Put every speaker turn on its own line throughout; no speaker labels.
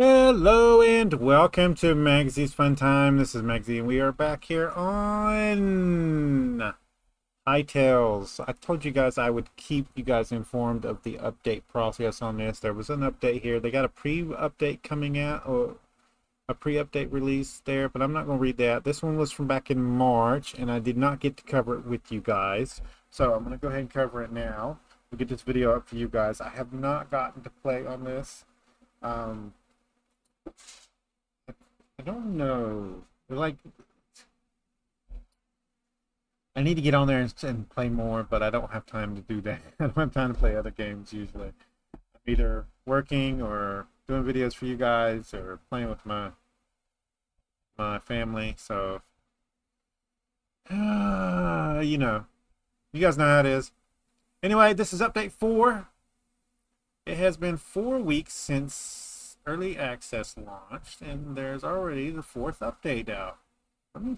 Hello and welcome to Maggie's Fun Time. This is Magzie and we are back here on Hytales. I told you guys I would keep you guys informed of the update process on this. There was an update here. They got a pre-update coming out, or a pre-update release there, but I'm not going to read that. This one was from back in March and I did not get to cover it with you guys. So I'm going to go ahead and cover it now. We'll get this video up for you guys. I have not gotten to play on this. I don't know. Like, I need to get on there and play more, but I don't have time to do that. I don't have time to play other games usually. I'm either working or doing videos for you guys or playing with my family. So, you know, you guys know how it is. Anyway, this is update 4. It has been 4 weeks since early access launched, and there's already the 4th update out. Let me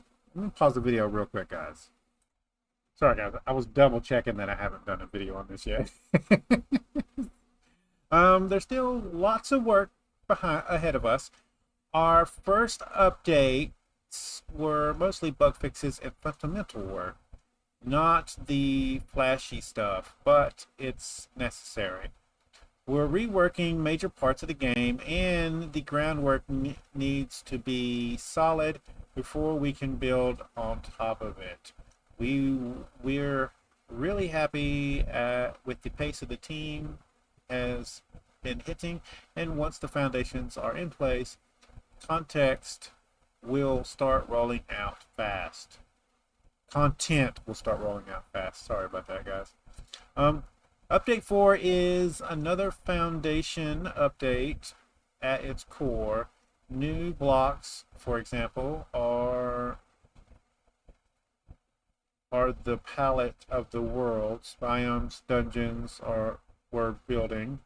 pause the video real quick, guys. Sorry, guys. I was double checking that I haven't done a video on this yet. There's still lots of work ahead of us. Our first updates were mostly bug fixes and fundamental work, not the flashy stuff, but it's necessary. We're reworking major parts of the game, and the groundwork needs to be solid before we can build on top of it. We're really happy with the pace of the team has been hitting, and once the foundations are in place, context will start rolling out fast. Content will start rolling out fast. Sorry about that, guys. Update 4 is another foundation update at its core. New blocks, for example, are the palette of the worlds. Biomes, dungeons we're building.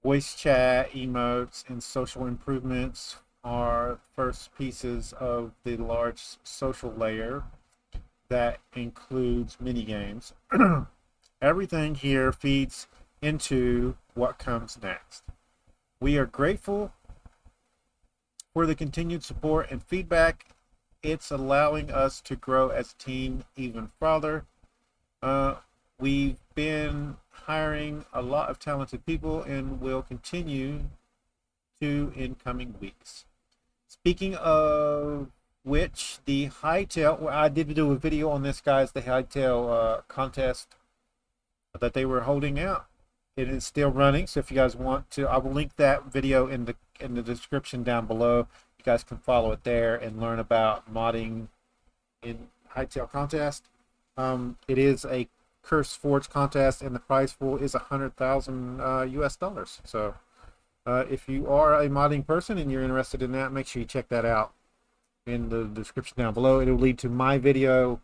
Voice chat, emotes, and social improvements are first pieces of the large social layer that includes mini games. Everything here feeds into what comes next. We are grateful for the continued support and feedback. It's allowing us to grow as a team even further. We've been hiring a lot of talented people and will continue to in coming weeks. Speaking of which, the Hytale, well, I did do a video on this, guys, the Hytale contest that they were holding out. It is still running, so if you guys want to, I will link that video in the description down below. You guys can follow it there and learn about modding in Hytale contest. It is a Curse Forge contest, and the prize pool is 100,000 US dollars. So if you are a modding person and you're interested in that, make sure you check that out in the description down below. It will lead to my video,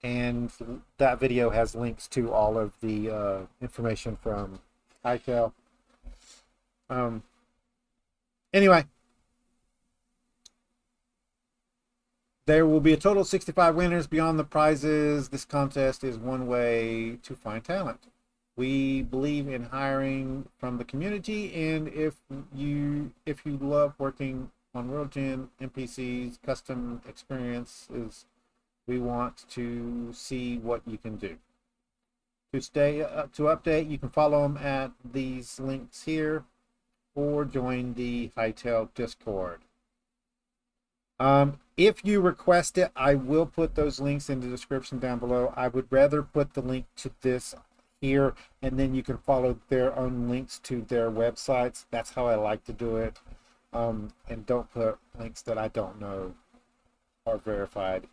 and that video has links to all of the information from Hytale. Anyway, there will be a total of 65 winners. Beyond the prizes, this contest is one way to find talent. We believe in hiring from the community, and if you love working on World Gen, NPCs, custom experiences, we want to see what you can do. To update, you can follow them at these links here, or join the Hytale Discord. If you request it, I will put those links in the description down below. I would rather put the link to this here, and then you can follow their own links to their websites. That's how I like to do it. And don't put links that I don't know are verified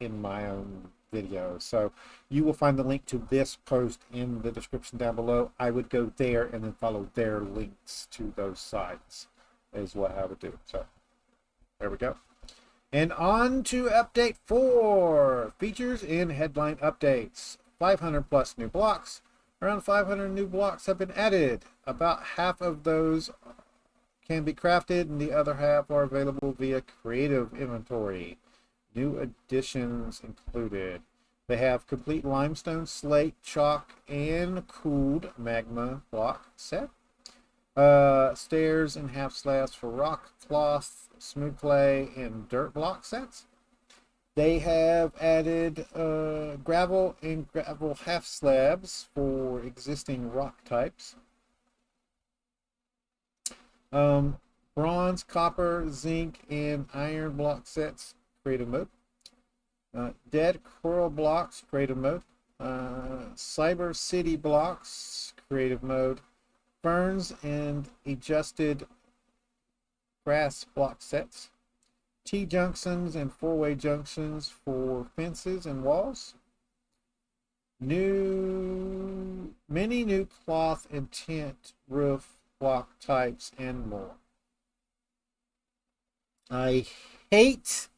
in my own video. So you will find the link to this post in the description down below. I would go there and then follow their links to those sites is what I would do. So there we go. And on to update 4, features and headline updates. 500 plus new blocks. Around 500 new blocks have been added. About half of those can be crafted, and the other half are available via creative inventory. New additions included. They have complete limestone, slate, chalk, and cooled magma block set. Stairs and half slabs for rock, cloth, smooth clay, and dirt block sets. They have added gravel and gravel half slabs for existing rock types. Bronze, copper, zinc, and iron block sets, creative mode. Dead coral blocks, creative mode. Cyber city blocks, creative mode. Ferns and adjusted grass block sets. T-junctions and four-way junctions for fences and walls. Many new cloth and tent roof block types and more. I hate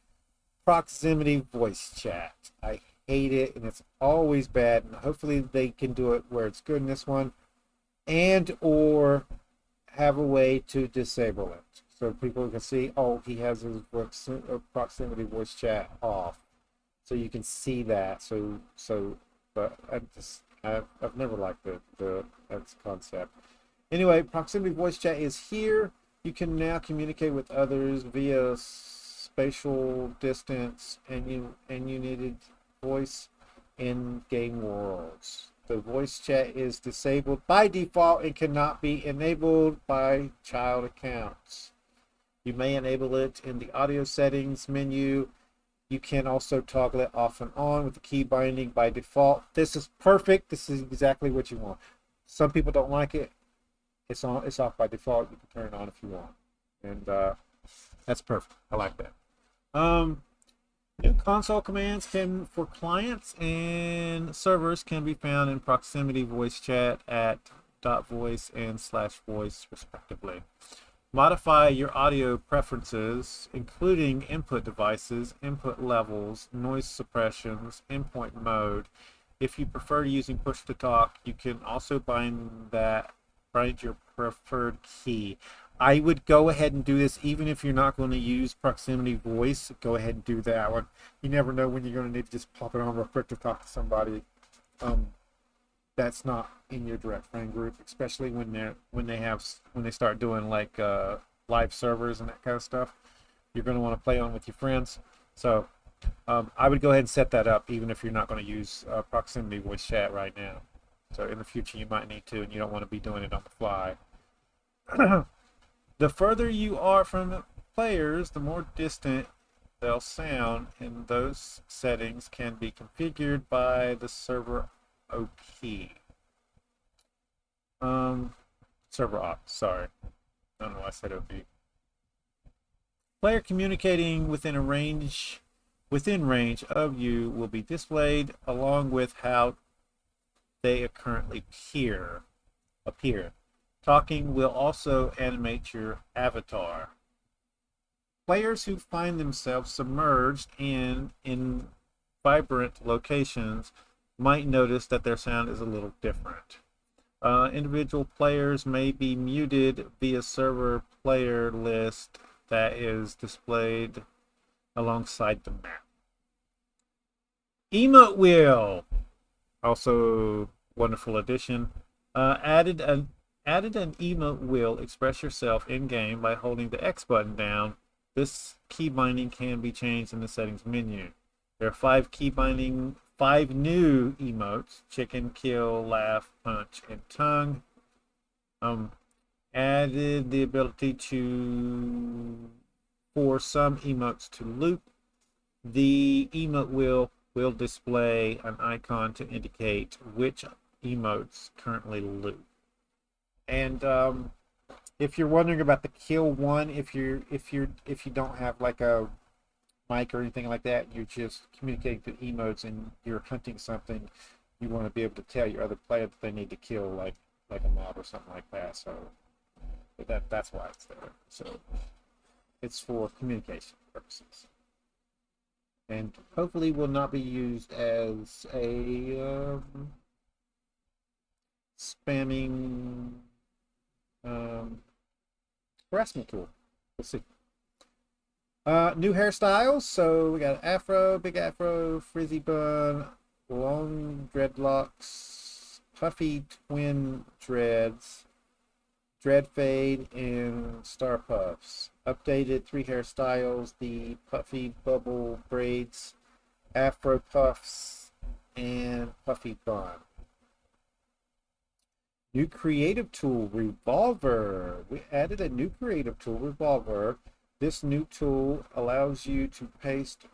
proximity voice chat. I hate it, and it's always bad, and hopefully they can do it where it's good in this one, and or have a way to disable it so people can see, oh, he has his proximity voice chat off, so you can see that. But I've never liked the concept. Anyway, proximity voice chat is here. You can now communicate with others via spatial distance and unit voice in game worlds. The voice chat is disabled by default and cannot be enabled by child accounts. You may enable it in the audio settings menu. You can also toggle it off and on with the key binding by default. This is perfect. This is exactly what you want. Some people don't like it. It's on. It's off by default. You can turn it on if you want, and that's perfect. I like that. New console commands for clients and servers can be found in proximity voice chat at .voice and /voice respectively. Modify your audio preferences, including input devices, input levels, noise suppressions, endpoint mode. If you prefer using push to talk, you can also bind your preferred key. I would go ahead and do this even if you're not going to use proximity voice. Go ahead and do that one. You never know when you're going to need to just pop it on real quick to talk to somebody that's not in your direct friend group, especially when they start doing like live servers and that kind of stuff. You're going to want to play on with your friends. So I would go ahead and set that up even if you're not going to use proximity voice chat right now. So in the future you might need to, and you don't want to be doing it on the fly. The further you are from the players, the more distant they'll sound, and those settings can be configured by the server OP. Server op, sorry. I don't know why I said OP. Player communicating within range of you will be displayed along with how they currently appear. Talking will also animate your avatar. Players who find themselves submerged in vibrant locations might notice that their sound is a little different. Individual players may be muted via server player list that is displayed alongside the map. Emote wheel, also wonderful addition. Added an emote wheel. Express yourself in game by holding the X button down. This key binding can be changed in the settings menu. There are 5 new emotes: chicken, kill, laugh, punch, and tongue. Added the ability for some emotes to loop. The emote wheel will display an icon to indicate which emotes currently loop. And if you're wondering about the kill one, if you don't have like a mic or anything like that, you're just communicating through emotes and you're hunting something, you want to be able to tell your other player that they need to kill like a mob or something like that. So that's why it's there. So it's for communication purposes, and hopefully will not be used as a spamming harassment tool. We'll see. New hairstyles. So we got afro, big afro, frizzy bun, long dreadlocks, puffy twin dreads, Dread Fade and Star Puffs. Updated 3 hairstyles, the Puffy Bubble Braids, Afro Puffs, and Puffy Bun. New creative tool, Revolver. We added a new creative tool, Revolver. This new tool allows you to paste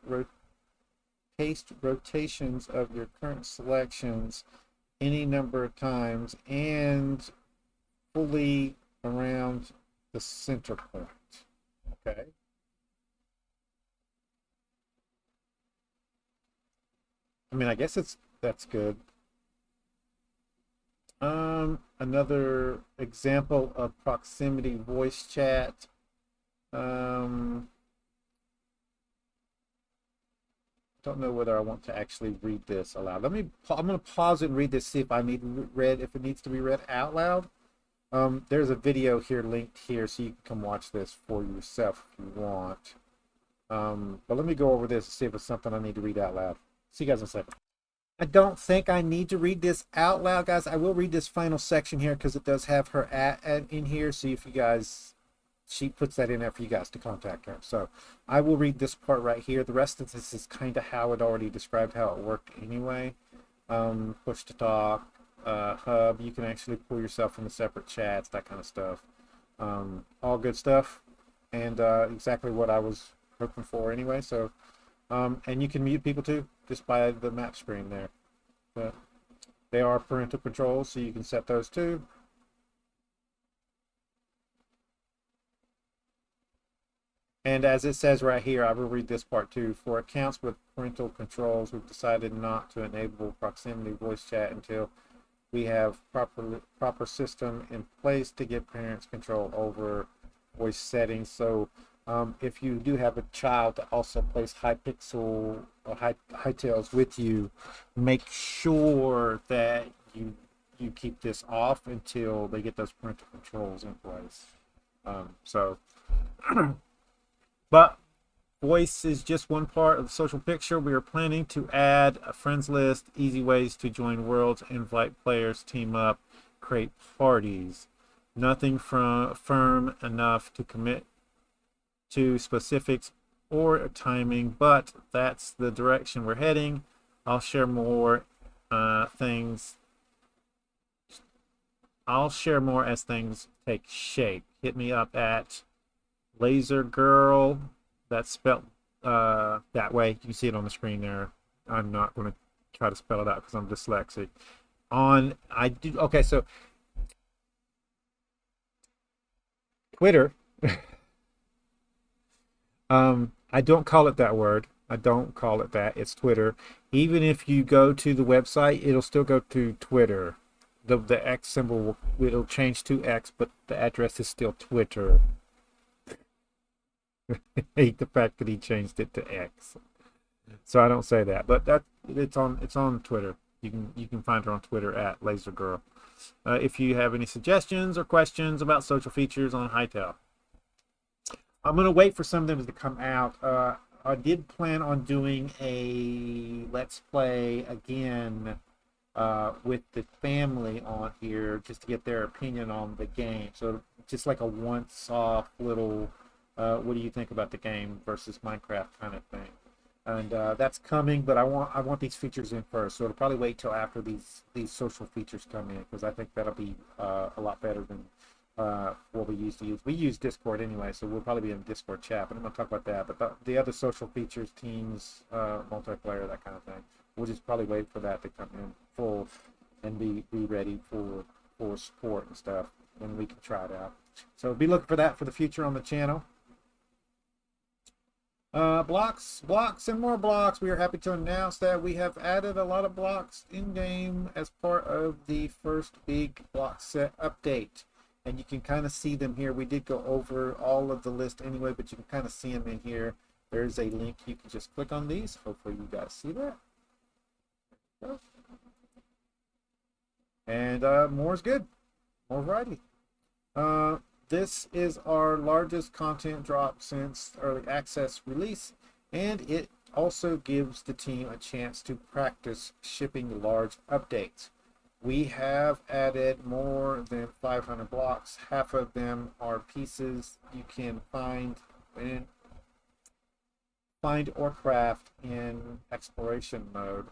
rotations of your current selections any number of times and fully around the center point. Okay. I mean, I guess that's good. Another example of proximity voice chat. Don't know whether I want to actually read this aloud. I'm going to pause it and read this, see if I need read, if it needs to be read out loud. There's a video here linked here, so you can come watch this for yourself if you want. But let me go over this and see if it's something I need to read out loud. See you guys in a second. I don't think I need to read this out loud, guys. I will read this final section here because it does have her at in here. So if you guys, she puts that in there for you guys to contact her. So I will read this part right here. The rest of this is kind of how it already described how it worked anyway. Push to talk, hub. You can actually pull yourself into separate chats, that kind of stuff. All good stuff, and exactly what I was hoping for anyway. So. And you can mute people too, just by the map screen there. But they are parental controls, so you can set those too. And as it says right here, I will read this part too. For accounts with parental controls, we've decided not to enable proximity voice chat until we have proper system in place to give parents control over voice settings. So if you do have a child that also plays Hypixel or Hytales with you, make sure that you keep this off until they get those parental controls in place. But voice is just one part of the social picture. We are planning to add a friends list, easy ways to join worlds, invite players, team up, create parties. Nothing firm enough to commit to specifics or timing, but that's the direction we're heading. I'll share more things. I'll share more as things take shape. Hit me up at Laser Girl. That's spelled that way. You can see it on the screen there. I'm not going to try to spell it out because I'm dyslexic. Okay, so Twitter. I don't call it that word. I don't call it that. It's Twitter. Even if you go to the website, it'll still go to Twitter. The X symbol it'll change to X, but the address is still Twitter. I hate the fact that he changed it to X. So I don't say that, but it's on Twitter. You can find her on Twitter at LaserGirl. If you have any suggestions or questions about social features on Hytale. I'm going to wait for some of them to come out. I did plan on doing a Let's Play again with the family on here just to get their opinion on the game. So just like a once-off little, what do you think about the game versus Minecraft kind of thing. And that's coming, but I want these features in first. So it'll probably wait till after these social features come in because I think that'll be a lot better than what we used to use. We use Discord anyway, so we'll probably be in Discord chat, but I'm going to talk about that. But the other social features, teams, multiplayer, that kind of thing, we'll just probably wait for that to come in full and be ready for support and stuff when we can try it out. So be looking for that for the future on the channel. Blocks, and more blocks. We are happy to announce that we have added a lot of blocks in game as part of the first big block set update. And you can kind of see them here. We did go over all of the list anyway, but you can kind of see them in here. There's a link. You can just click on these. Hopefully you guys see that. And more is good. More variety. This is our largest content drop since early access release, and it also gives the team a chance to practice shipping large updates. We have added more than 500 blocks. Half of them are pieces you can find or craft in exploration mode,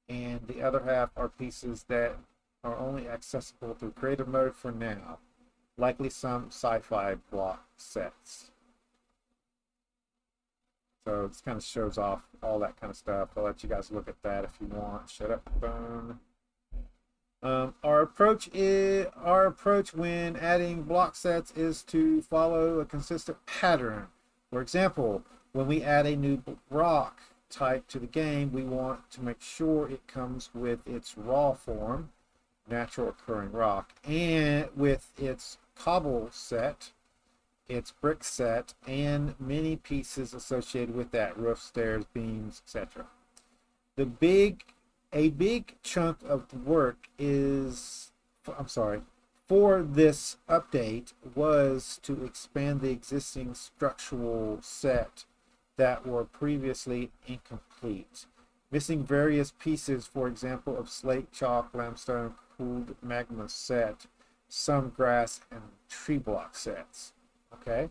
and the other half are pieces that are only accessible through creative mode for now, likely some sci-fi block sets. So this kind of shows off all that kind of stuff. I'll let you guys look at that if you want. Shut up, phone. Our approach when adding block sets is to follow a consistent pattern. For example, when we add a new rock type to the game, we want to make sure it comes with its raw form, natural occurring rock, and with its cobble set, its brick set, and many pieces associated with that: roof, stairs, beams, etc. A big chunk of the work for this update was to expand the existing structural set that were previously incomplete, missing various pieces, for example, of slate, chalk, limestone, cooled magma set, some grass, and tree block sets. Okay,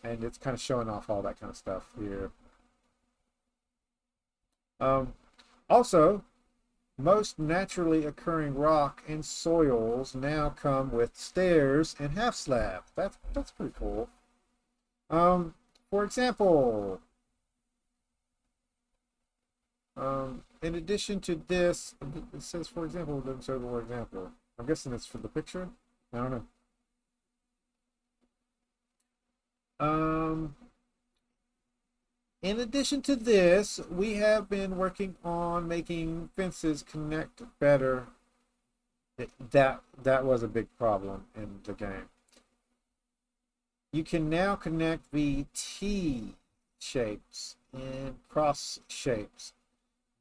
and it's kind of showing off all that kind of stuff here. Also, most naturally occurring rock and soils now come with stairs and half slab. That's pretty cool. For example, in addition to this, it says, for example, it doesn't show the word example. I'm guessing it's for the picture. I don't know. In addition to this, we have been working on making fences connect better. That was a big problem in the game. You can now connect the T shapes and cross shapes.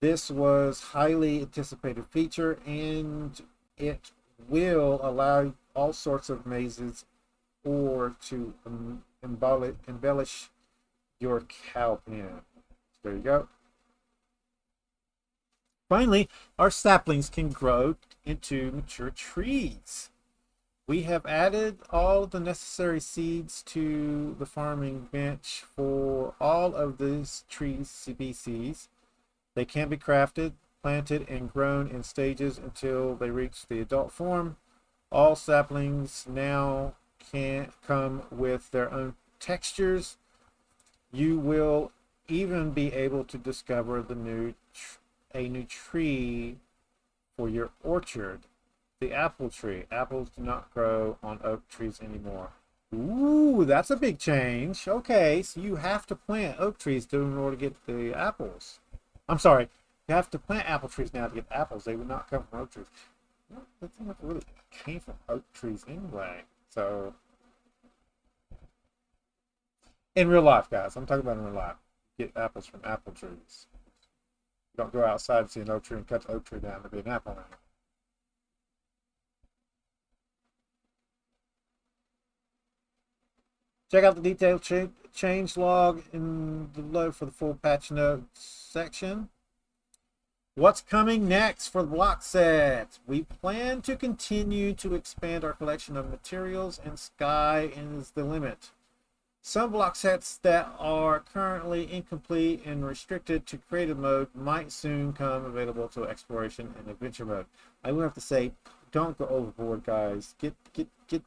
This was highly anticipated feature, and it will allow all sorts of mazes or to embellish your cow pen. There you go. Finally, our saplings can grow into mature trees. We have added all the necessary seeds to the farming bench for all of these tree species. They can be crafted, planted, and grown in stages until they reach the adult form. All saplings now can come with their own textures. You will even be able to discover a new tree for your orchard. The apple tree. Apples do not grow on oak trees anymore. Ooh, that's a big change. Okay, so you have to plant oak trees in order to get the apples. I'm sorry, you have to plant apple trees now to get apples. They would not come from oak trees. Well, that seems like it really came from oak trees anyway. So, in real life, guys, I'm talking about in real life. Get apples from apple trees. You don't go outside and see an oak tree and cut the oak tree down to be an apple now. Check out the detailed change log in the below for the full patch notes section. What's coming next for the block set? We plan to continue to expand our collection of materials, and sky is the limit. Some block sets that are currently incomplete and restricted to creative mode might soon come available to exploration and adventure mode. I will have to say, don't go overboard, guys. Get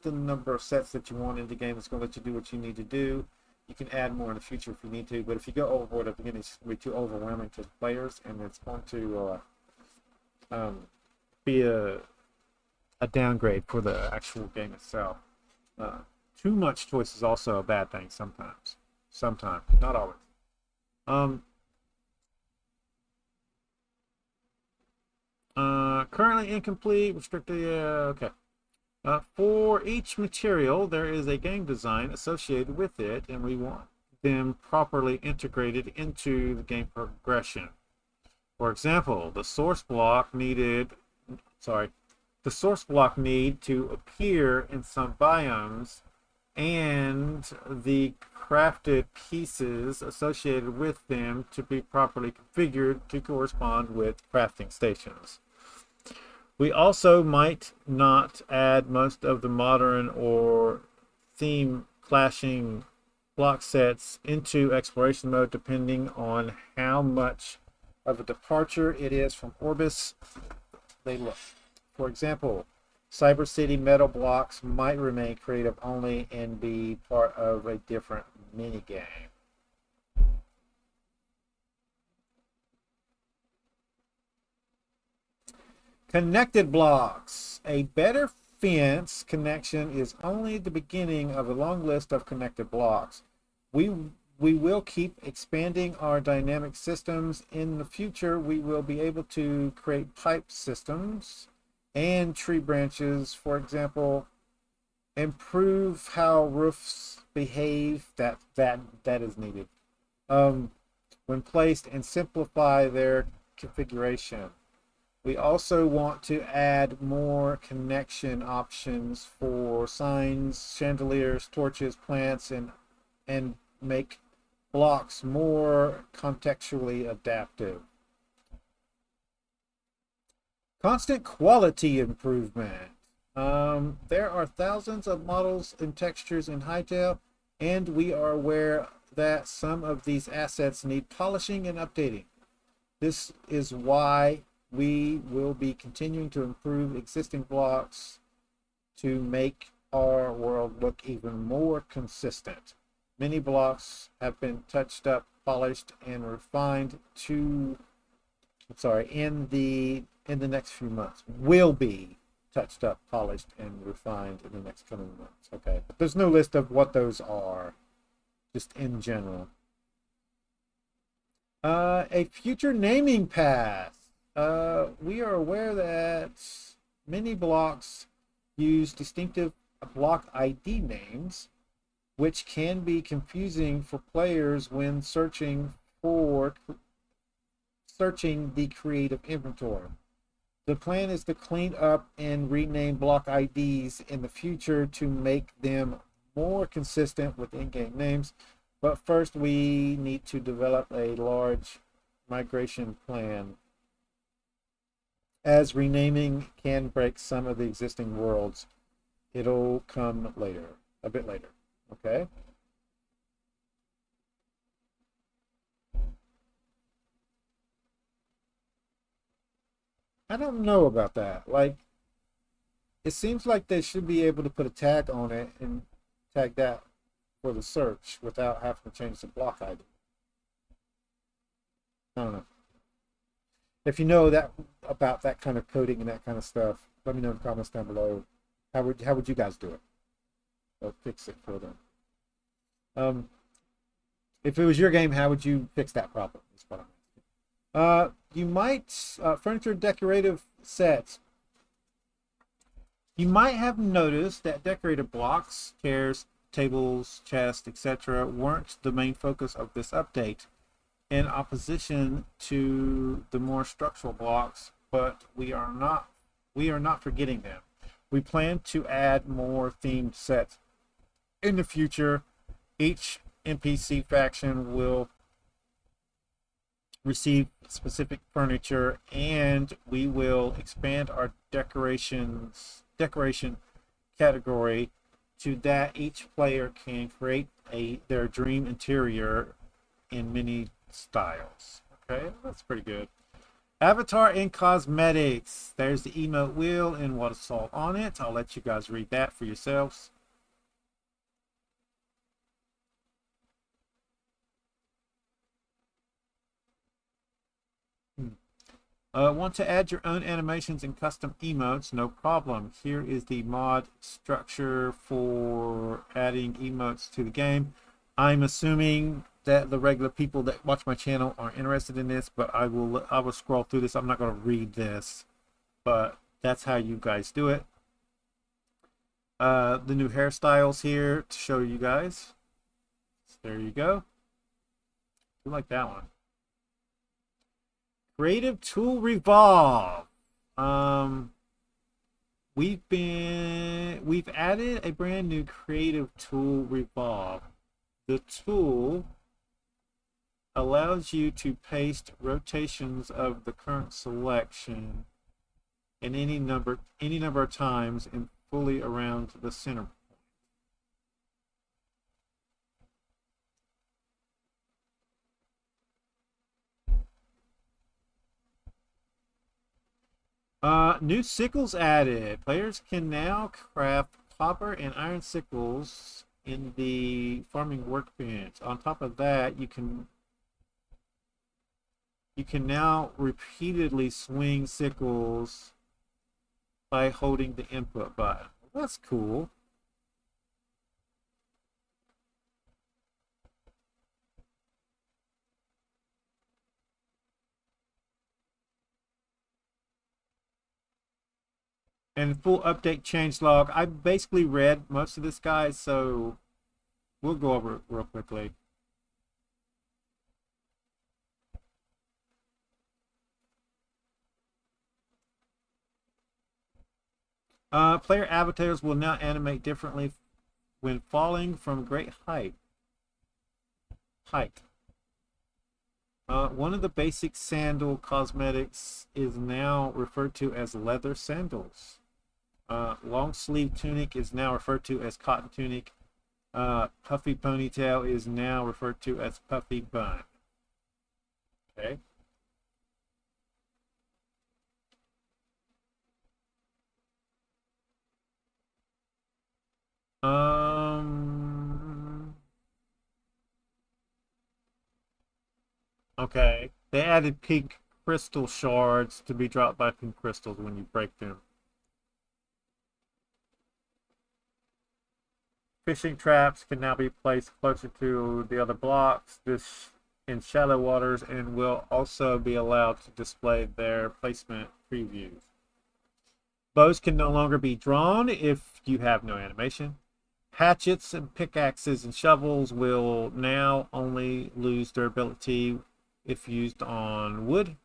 the number of sets that you want in the game that's going to let you do what you need to do. You can add more in the future if you need to, but if you go overboard at the beginning, it's going to be too overwhelming to the players, and it's going to be a downgrade for the actual game itself. Too much choice is also a bad thing sometimes. Sometimes, not always. Currently incomplete, restricted, okay. For each material, there is a game design associated with it, and we want them properly integrated into the game progression. For example, the source block need to appear in some biomes, and the crafted pieces associated with them to be properly configured to correspond with crafting stations. We also might not add most of the modern or theme clashing block sets into exploration mode depending on how much of a departure it is from Orbis they look. For example, Cyber City metal blocks might remain creative only and be part of a different minigame. Connected blocks. A better fence connection is only the beginning of a long list of connected blocks. We will keep expanding our dynamic systems. In the future, we will be able to create pipe systems and tree branches, for example, improve how roofs behave. That is needed when placed, and simplify their configuration. We also want to add more connection options for signs, chandeliers, torches, plants, and make blocks more contextually adaptive. Constant quality improvement. There are thousands of models and textures in Hytale, and we are aware that some of these assets need polishing and updating. This is why we will be continuing to improve existing blocks to make our world look even more consistent. Many blocks have been touched up, polished, and refined in the next few months. Will be touched up, polished, and refined in the next coming months. Okay, but there's no list of what those are, just in general. A future naming path. We are aware that many blocks use distinctive block ID names, which can be confusing for players when searching the creative inventory. The plan is to clean up and rename block IDs in the future to make them more consistent with in-game names. But first, we need to develop a large migration plan, as renaming can break some of the existing worlds. It'll come later, a bit later. Okay. I don't know about that. Like, it seems like they should be able to put a tag on it and tag that for the search without having to change the block ID. I don't know. If you know that about that kind of coding and that kind of stuff, let me know in the comments down below. How would you guys do it? Or fix it for them. If it was your game, how would you fix that problem? Is what you might furniture decorative sets. You might have noticed that decorative blocks, chairs, tables, chests, etc., weren't the main focus of this update, in opposition to the more structural blocks, but we are not forgetting them. We plan to add more themed sets in the future. Each NPC faction will receive specific furniture, and we will expand our decoration category to that each player can create their dream interior in many styles. Okay, that's pretty good. Avatar and cosmetics. There's the emote wheel and what's all on it. I'll let you guys read that for yourselves. Want to add your own animations and custom emotes? No problem. Here is the mod structure for adding emotes to the game. I'm assuming that the regular people that watch my channel are interested in this, but I will scroll through this. I'm not going to read this, but that's how you guys do it. The new hairstyles here to show you guys. So there you go. I like that one. Creative Tool Revolve. We've added a brand new Creative Tool Revolve. The tool allows you to paste rotations of the current selection and any number of times and fully around the center. New sickles added. Players can now craft copper and iron sickles in the farming workbench. On top of that, you can now repeatedly swing sickles by holding the input button. That's cool. And full update changelog. I basically read most of this, guys, so we'll go over it real quickly. Player avatars will now animate differently when falling from great height. One of the basic sandal cosmetics is now referred to as leather sandals. Long sleeve tunic is now referred to as cotton tunic. Puffy ponytail is now referred to as puffy bun. Okay. Okay. They added pink crystal shards to be dropped by pink crystals when you break them. Fishing traps can now be placed closer to the other blocks this in shallow waters and will also be allowed to display their placement previews. Bows can no longer be drawn if you have no animation. Hatchets and pickaxes and shovels will now only lose their ability if used on wood.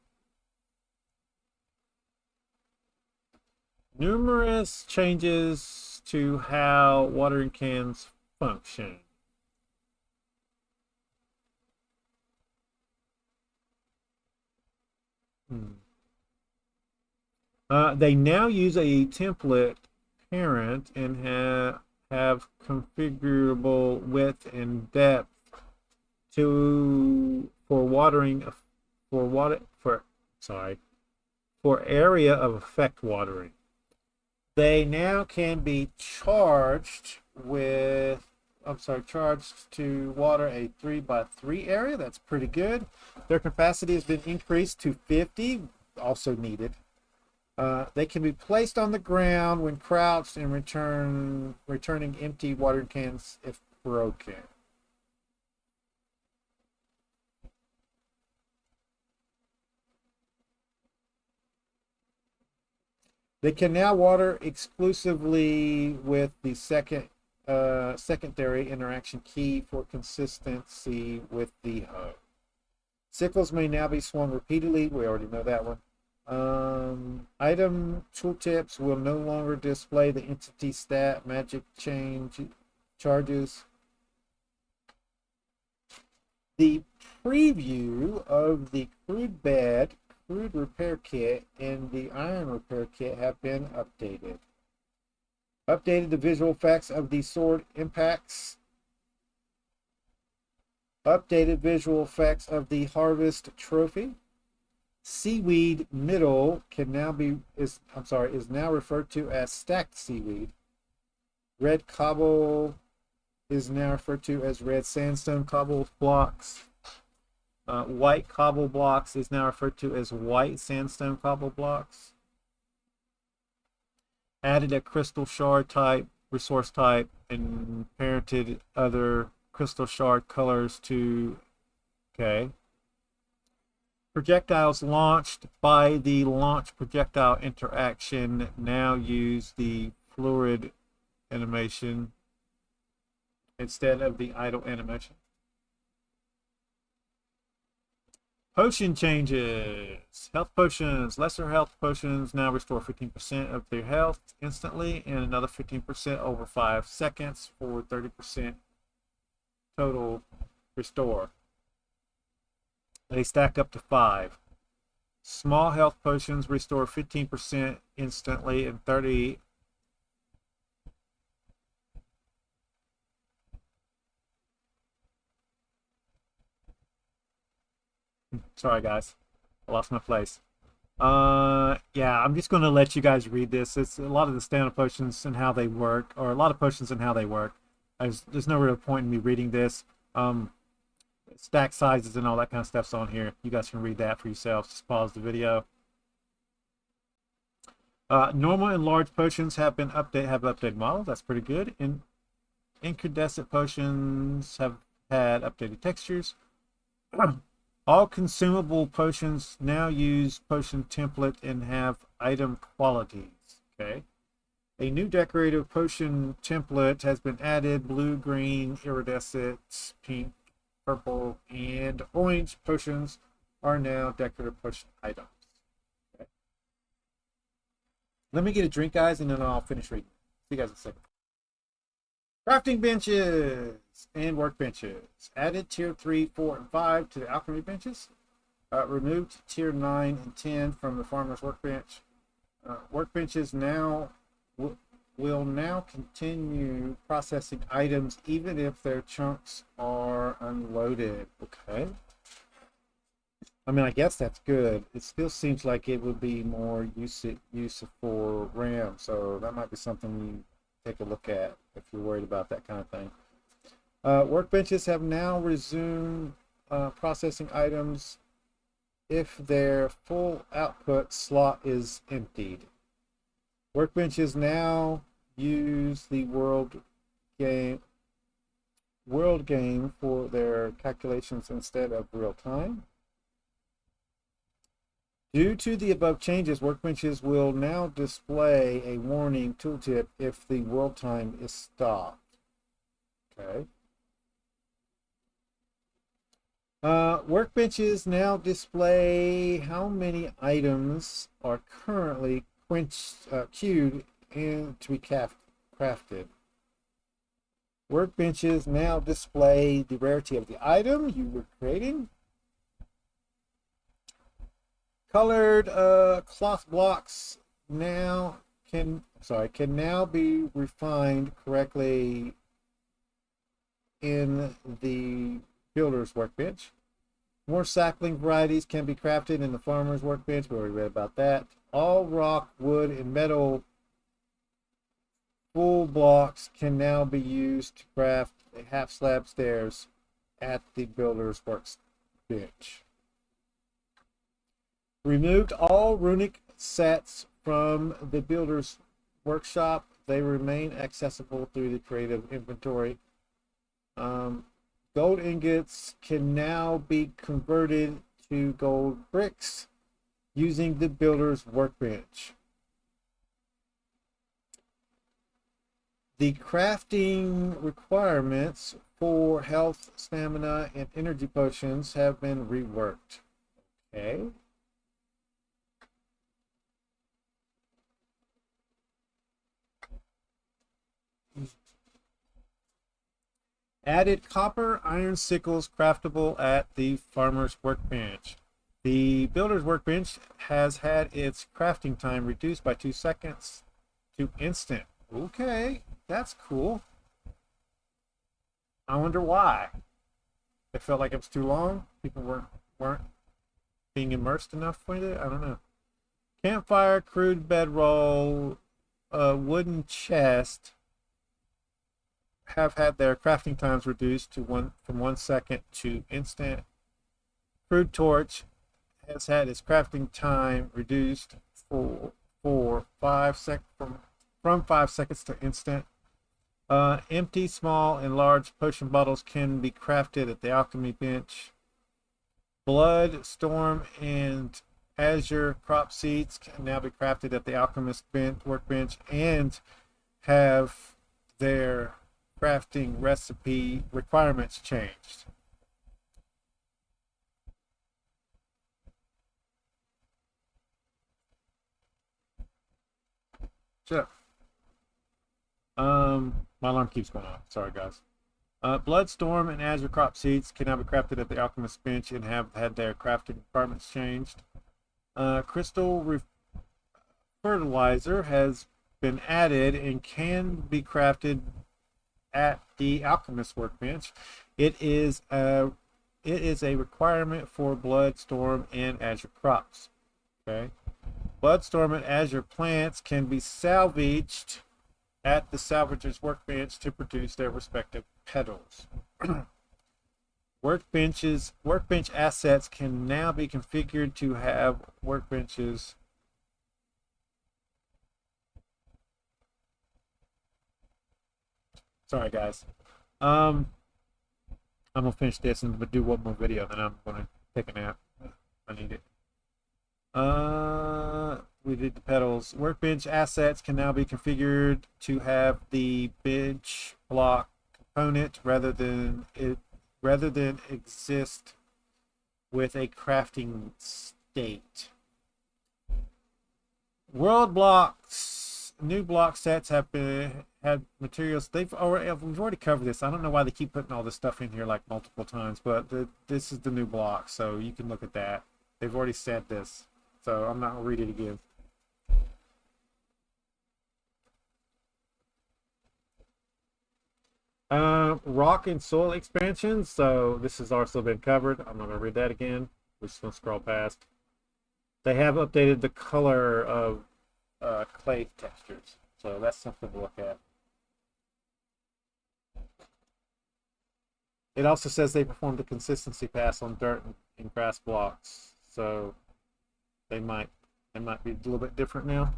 Numerous changes to how watering cans function. They now use a template parent and have configurable width and depth for area of effect watering. They now can be charged to water a 3x3 area. That's pretty good. Their capacity has been increased to 50, also needed. They can be placed on the ground when crouched and returning empty watering cans if broken. They can now water exclusively with the secondary interaction key for consistency with the hoe. Sickles may now be swung repeatedly. We already know that one. Item tooltips will no longer display the entity stat magic charges. The preview of the crude bed, crude repair kit, and the iron repair kit have been updated. Updated the visual effects of the sword impacts. Updated visual effects of the harvest trophy. Seaweed middle is now referred to as stacked seaweed. Red cobble is now referred to as red sandstone cobble blocks. White cobble blocks is now referred to as white sandstone cobble blocks. Added a crystal shard type, resource type, and parented other crystal shard colors to, okay. Projectiles launched by the launch projectile interaction now use the fluid animation instead of the idle animation. Potion changes. Health potions. Lesser health potions now restore 15% of their health instantly and another 15% over 5 seconds for 30% total restore. They stack up to 5. Small health potions restore 15% instantly and 30. Sorry, guys. I lost my place. Yeah, I'm just going to let you guys read this. It's a lot of the standard potions and how they work, or a lot of potions and how they work. There's no real point in me reading this. Stack sizes and all that kind of stuff's on here. You guys can read that for yourselves. Just pause the video. Normal and large potions have updated models. That's pretty good. And incandescent potions have had updated textures. All consumable potions now use potion template and have item qualities. Okay. A new decorative potion template has been added. Blue, green, iridescent, pink, purple, and orange potions are now decorative potion items. Okay. Let me get a drink, guys, and then I'll finish reading. See you guys in a second. Crafting benches and workbenches. Added tier 3, 4, and 5 to the alchemy benches. Removed tier 9 and 10 from the farmer's workbench. Workbenches now will now continue processing items even if their chunks are unloaded. Okay. I mean, I guess that's good. It still seems like it would be more useful for RAM, so that might be something you take a look at if you're worried about that kind of thing. Workbenches have now resumed processing items if their full output slot is emptied. Workbenches now use the world game for their calculations instead of real time. Due to the above changes, workbenches will now display a warning tooltip if the world time is stopped. Okay. Workbenches now display how many items are currently queued in to be crafted. Workbenches now display the rarity of the item you were creating. Colored cloth blocks can now be refined correctly in the builder's workbench. More sapling varieties can be crafted in the farmer's workbench. We already read about that. All rock, wood, and metal full blocks can now be used to craft a half slab stairs at the builder's workbench. Removed all runic sets from the builder's workshop. They remain accessible through the creative inventory. Gold ingots can now be converted to gold bricks using the builder's workbench. The crafting requirements for health, stamina, and energy potions have been reworked. Okay. Added copper iron sickles craftable at the farmer's workbench. The builder's workbench has had its crafting time reduced by 2 seconds to instant. Okay, that's cool. I wonder why. It felt like it was too long. People weren't being immersed enough with it. I don't know. Campfire, crude bedroll, wooden chest have had their crafting times reduced to from 1 second to instant. Crude torch has had its crafting time reduced from 5 seconds to instant. Empty, small, and large potion bottles can be crafted at the alchemy bench. Blood, storm, and azure crop seeds can now be crafted at the alchemist workbench and have their crafting recipe requirements changed. So, my alarm keeps going off. Sorry, guys. Bloodstorm and azure crop seeds can now be crafted at the alchemist bench and have had their crafting requirements changed. Crystal fertilizer has been added and can be crafted at the alchemist workbench. It is a requirement for Bloodstorm and Azure crops. Okay. Bloodstorm and Azure plants can be salvaged at the salvager's workbench to produce their respective petals. Workbench assets can now be configured to have workbenches. Sorry, guys. I'm gonna finish this and do one more video, then I'm gonna take a nap. I need it. We did the petals. Workbench assets can now be configured to have the bench block component rather than exist with a crafting state. World blocks, new block sets have materials. We've already covered this. I don't know why they keep putting all this stuff in here like multiple times, but this is the new block, so you can look at that. They've already said this, so I'm not gonna read it again. Rock and soil expansion. So this has also been covered. I'm not gonna read that again. We're just gonna scroll past. They have updated the color of clay textures, so that's something to look at. It also says they performed a consistency pass on dirt and grass blocks, so they might be a little bit different now.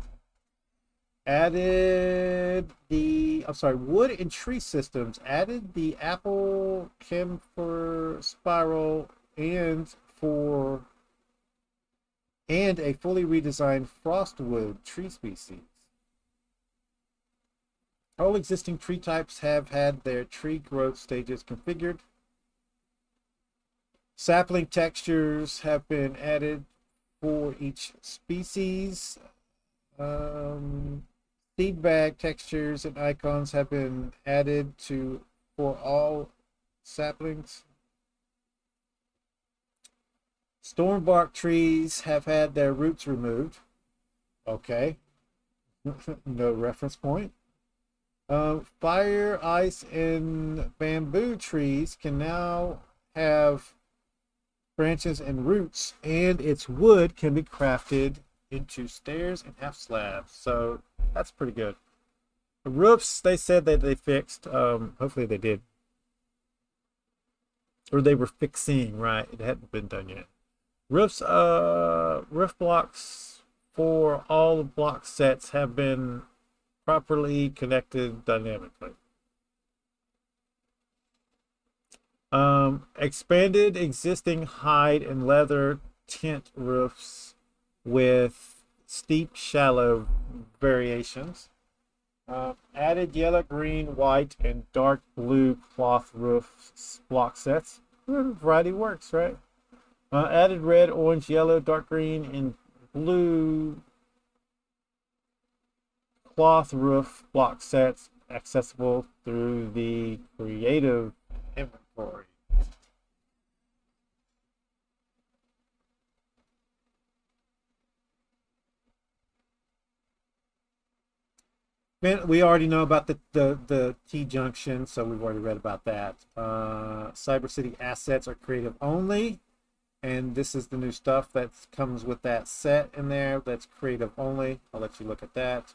Wood and tree systems added the apple camphor spiral and a fully redesigned frostwood tree species. All existing tree types have had their tree growth stages configured. Sapling textures have been added for each species. Seed bag textures and icons have been added for all saplings. Stormbark trees have had their roots removed. Okay. No reference point. Fire, ice, and bamboo trees can now have branches and roots, and its wood can be crafted into stairs and half slabs. So that's pretty good. The roofs, they said that they fixed. Hopefully they did. Or they were fixing, right? It hadn't been done yet. Roofs, roof blocks for all the block sets have been properly connected dynamically. Expanded existing hide and leather tent roofs with steep, shallow variations. Added yellow, green, white, and dark blue cloth roof block sets. Variety works, right? Added red, orange, yellow, dark green, and blue cloth roof block sets accessible through the creative inventory. We already know about the T-junction, so we've already read about that. Cyber City assets are creative only, and this is the new stuff that comes with that set in there. That's creative only. I'll let you look at that.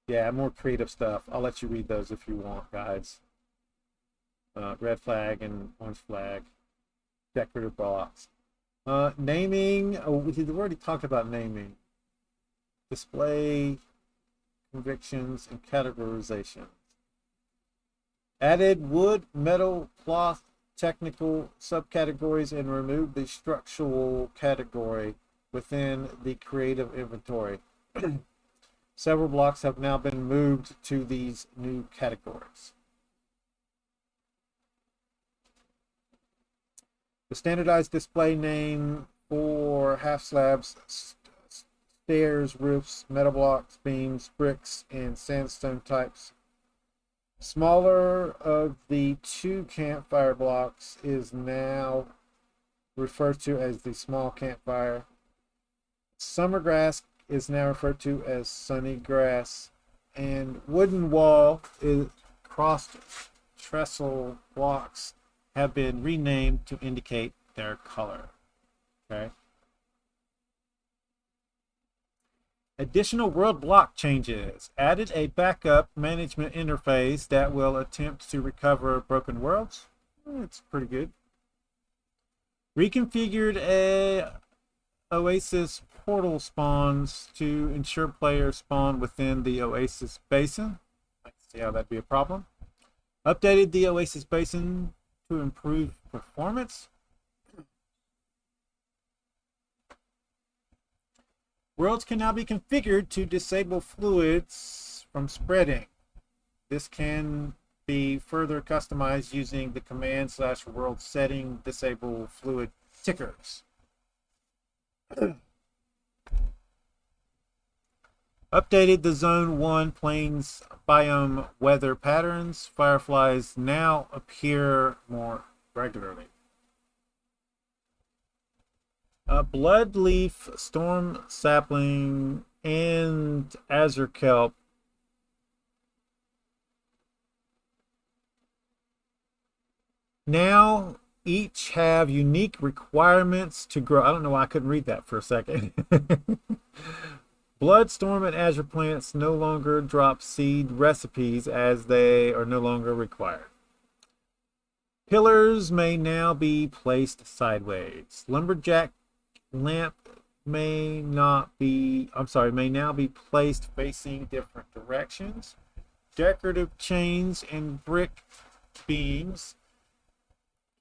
Yeah, more creative stuff. I'll let you read those if you want, guys. Red flag and orange flag. Decorative blocks. Naming. Oh, we've already talked about naming. Display, convictions, and categorization. Added wood, metal, cloth, technical subcategories, and removed the structural category within the creative inventory. Several blocks have now been moved to these new categories. The standardized display name for half slabs, stairs, roofs, metal blocks, beams, bricks, and sandstone types Smaller of the two campfire blocks is now referred to as the small campfire. Summer grass is now referred to as sunny grass. And wooden wall is crossed trestle blocks have been renamed to indicate their color. Okay. Additional world block changes. Added a backup management interface that will attempt to recover broken worlds. It's pretty good. Reconfigured a Oasis portal spawns to ensure players spawn within the Oasis basin. I can see how that'd be a problem. Updated the Oasis basin to improve performance. Worlds can now be configured to disable fluids from spreading. This can be further customized using the command/world setting disable fluid tickers. Updated the Zone 1 plains biome weather patterns. Fireflies now appear more regularly. Bloodleaf, storm sapling, and azure kelp now each have unique requirements to grow. I don't know why I couldn't read that for a second. Bloodstorm and azure plants no longer drop seed recipes as they are no longer required. Pillars may now be placed sideways. Lumberjack lamp may now be placed facing different directions. Decorative chains and brick beams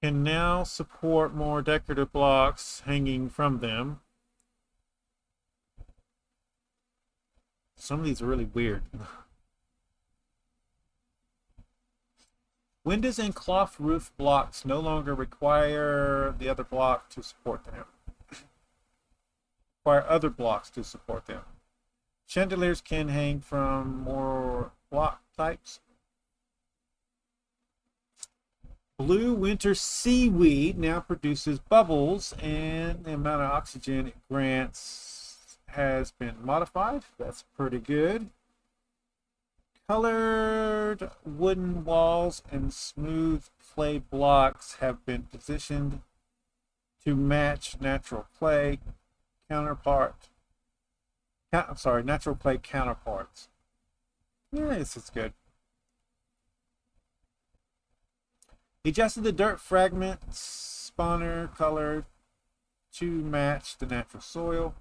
can now support more decorative blocks hanging from them. Some of these are really weird. Windows and cloth roof blocks no longer require the other block to support them. Require other blocks to support them. Chandeliers can hang from more block types. Blue winter seaweed now produces bubbles, and the amount of oxygen it grants has been modified. That's pretty good. Colored wooden walls and smooth clay blocks have been positioned to match natural clay counterparts. Yeah, this is good. Adjusted the dirt fragments spawner color to match the natural soil.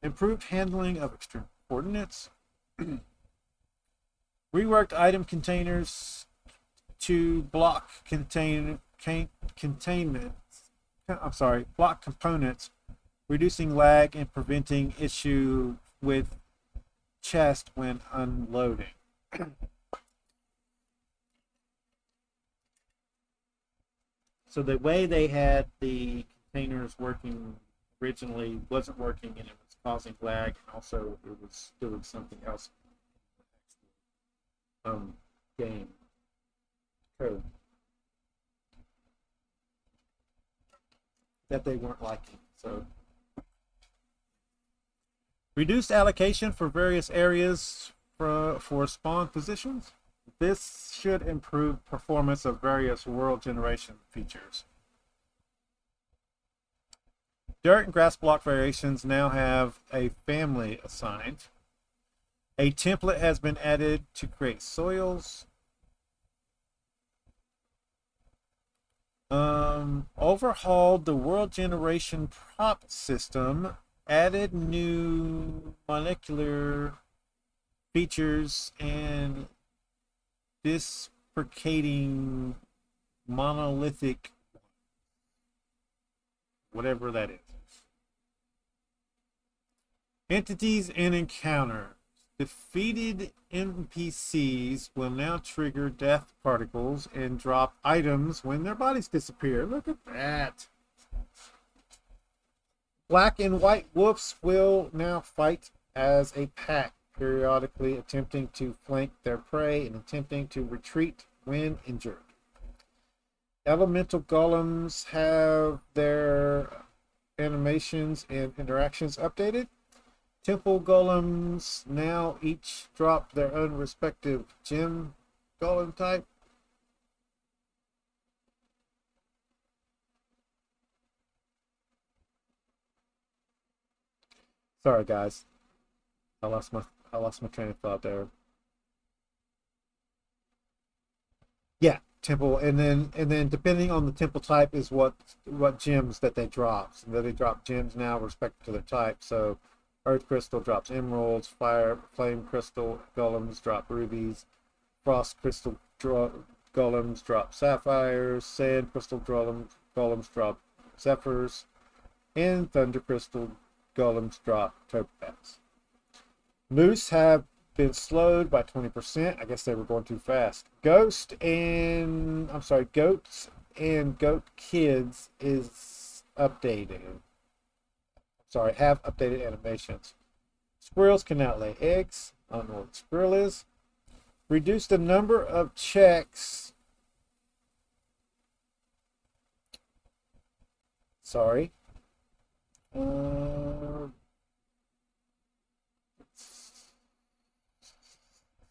Improved handling of extreme coordinates. Reworked item containers to block block components, reducing lag and preventing issue with chest when unloading. So the way they had the containers working originally wasn't working, and it was causing lag, and also it was doing something else game code that they weren't liking. So reduced allocation for various areas for spawn positions. This should improve performance of various world generation features. Dirt and grass block variations now have a family assigned. A template has been added to create soils. Overhauled the world generation prop system. Added new molecular features and dispercating monolithic, whatever that is. Entities and encounters. Defeated NPCs will now trigger death particles and drop items when their bodies disappear. Look at that. Black and white wolves will now fight as a pack. periodically attempting to flank their prey and attempting to retreat when injured. Elemental golems have their animations and interactions updated. Temple golems now each drop their own respective gem golem type. Sorry guys, I lost my train of thought there. Yeah, temple, and then depending on the temple type is what gems that they drop. So they drop gems now respective to their type. So earth crystal drops emeralds, fire flame crystal golems drop rubies, frost crystal golems drop sapphires, sand crystal golems drop zephyrs, and thunder crystal golems drop topaz. Moose have been slowed by 20%. I guess they were going too fast. Goats and goat kids is updated. Sorry, have updated animations. Squirrels can now lay eggs. I don't know what a squirrel is. Reduce the number of checks. Sorry.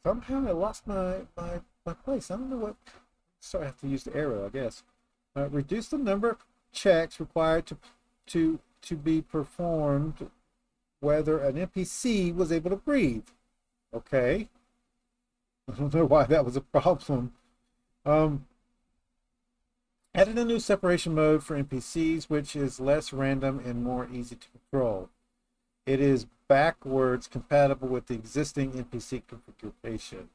Somehow I lost my place. I don't know what. Sorry, I have to use the arrow, I guess. Reduce the number of checks required to be performed whether an NPC was able to breathe. Okay. I don't know why that was a problem. Added a new separation mode for NPCs, which is less random and more easy to control. It is backwards compatible with the existing NPC configuration.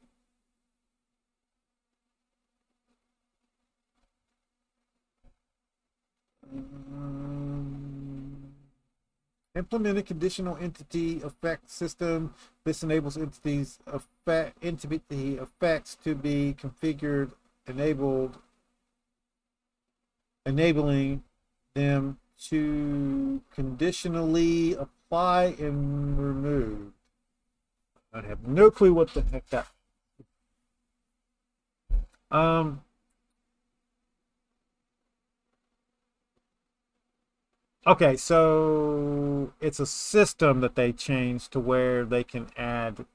Implement a conditional entity effect system. This enables entity effects to be configured, enabling them to conditionally apply and remove. I have no clue what the heck that. Okay, so it's a system that they changed to where they can add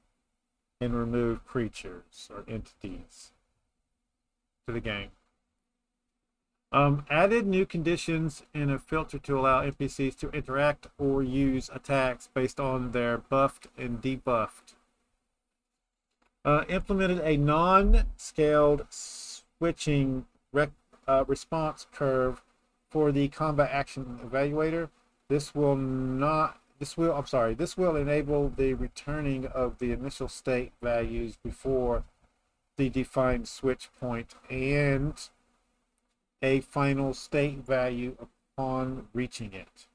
and remove creatures or entities to the game. Added new conditions in a filter to allow NPCs to interact or use attacks based on their buffed and debuffed. Implemented a non-scaled switching response curve for the combat action evaluator. This will enable the returning of the initial state values before the defined switch point and a final state value upon reaching it.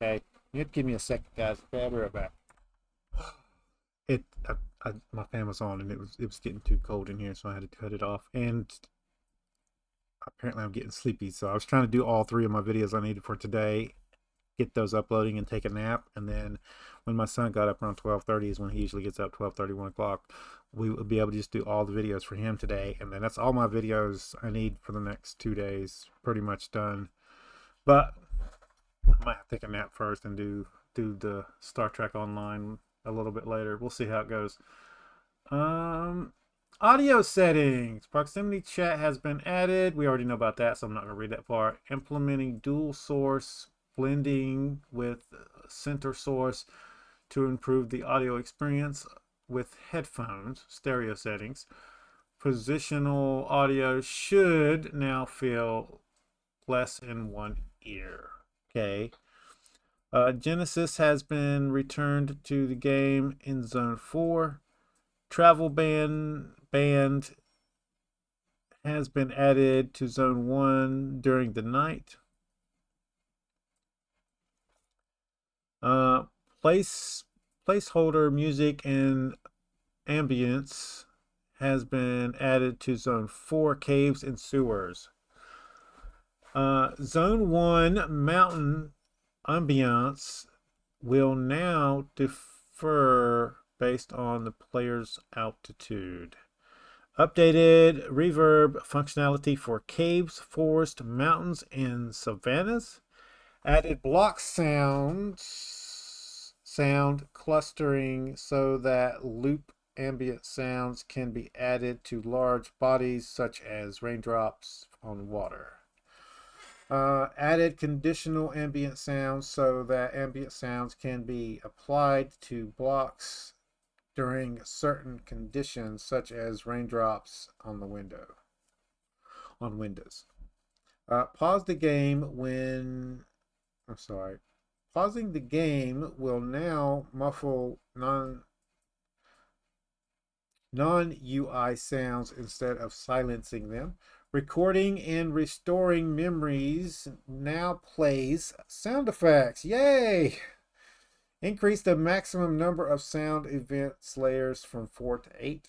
Okay, you have to give me a second, guys. Okay, I'll be right back. My fan was on and it was getting too cold in here, so I had to cut it off. And apparently I'm getting sleepy, so I was trying to do all three of my videos I needed for today, get those uploading and take a nap, and then when my son got up around 12:30 is when he usually gets up, 12:30, 1 o'clock, we will be able to just do all the videos for him today, and then that's all my videos I need for the next 2 days, pretty much done. But I might have to take a nap first and do the Star Trek Online a little bit later. We'll see how it goes. Audio settings. Proximity chat has been added. We already know about that, so I'm not going to read that part. Implementing dual source blending with center source to improve the audio experience with headphones, stereo settings. Positional audio should now feel less in one ear. Okay. Genesis has been returned to the game in Zone 4. Travel band has been added to Zone 1 during the night. Placeholder music and ambience has been added to Zone 4, caves and sewers. Zone 1 mountain ambience will now differ based on the player's altitude. Updated reverb functionality for caves, forests, mountains, and savannas. Added block sound clustering so that loop ambient sounds can be added to large bodies such as raindrops on water. Added conditional ambient sounds so that ambient sounds can be applied to blocks during certain conditions such as raindrops on the windows. Pause the game when I'm sorry. Pausing the game will now muffle non-UI sounds instead of silencing them. Recording and restoring memories now plays sound effects. Yay! Increase the maximum number of sound events layers from 4 to 8.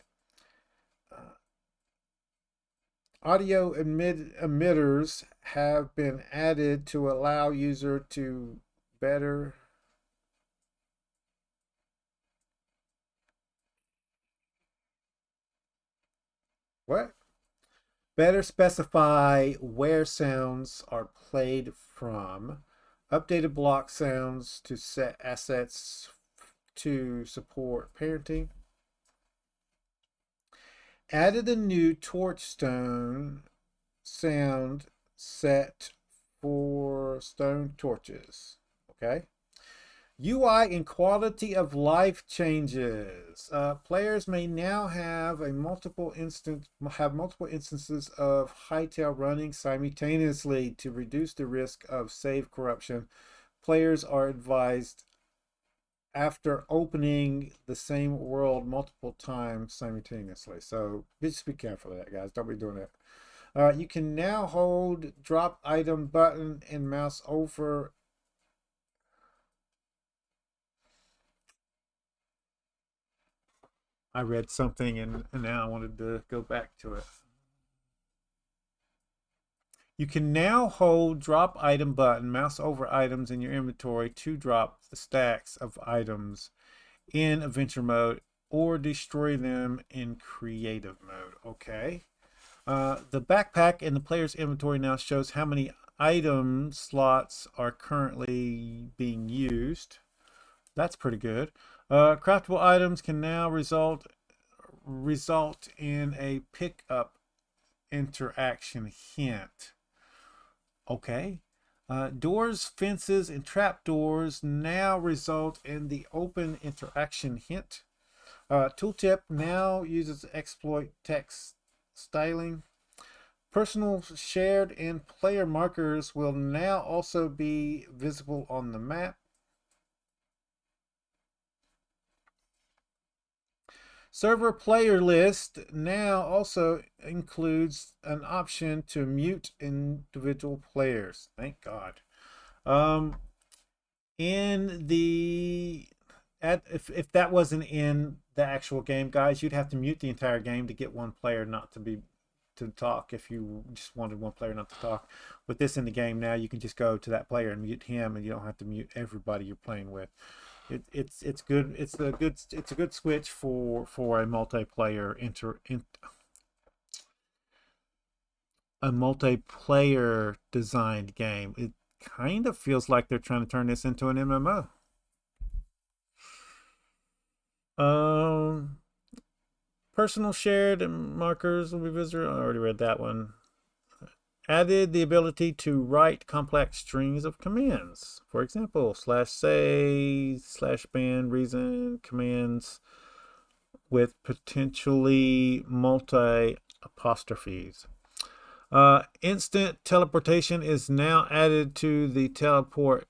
Audio emitters have been added to allow user to better better specify where sounds are played from. Updated block sounds to set assets to support parenting. Added a new torchstone sound set for stone torches. Okay. UI and quality of life changes. Players may now have multiple instances of Hytale running simultaneously to reduce the risk of save corruption. Players are advised after opening the same world multiple times simultaneously. So just be careful of that, guys. Don't be doing that. You can now hold drop item button and mouse over. I read something and now I wanted to go back to it. You can now hold drop item button, mouse over items in your inventory to drop the stacks of items in adventure mode or destroy them in creative mode. Okay. The backpack in the player's inventory now shows how many item slots are currently being used. That's pretty good. Craftable items can now result in a pickup interaction hint. Okay. Doors, fences, and trapdoors now result in the open interaction hint. Tooltip now uses exploit text styling. Personal, shared, and player markers will now also be visible on the map. Server player list now also includes an option to mute individual players. Thank God. If that wasn't in the actual game, guys, you'd have to mute the entire game to get one player not to talk if you just wanted one player not to talk. With this in the game now, you can just go to that player and mute him, and you don't have to mute everybody you're playing with. It's good. It's a good switch for a multiplayer a multiplayer designed game. It kind of feels like they're trying to turn this into an MMO. Personal shared markers will be visible. I already read that one. Added the ability to write complex strings of commands. For example, /say, /ban, reason commands with potentially multi-apostrophes. Instant teleportation is now added to the teleport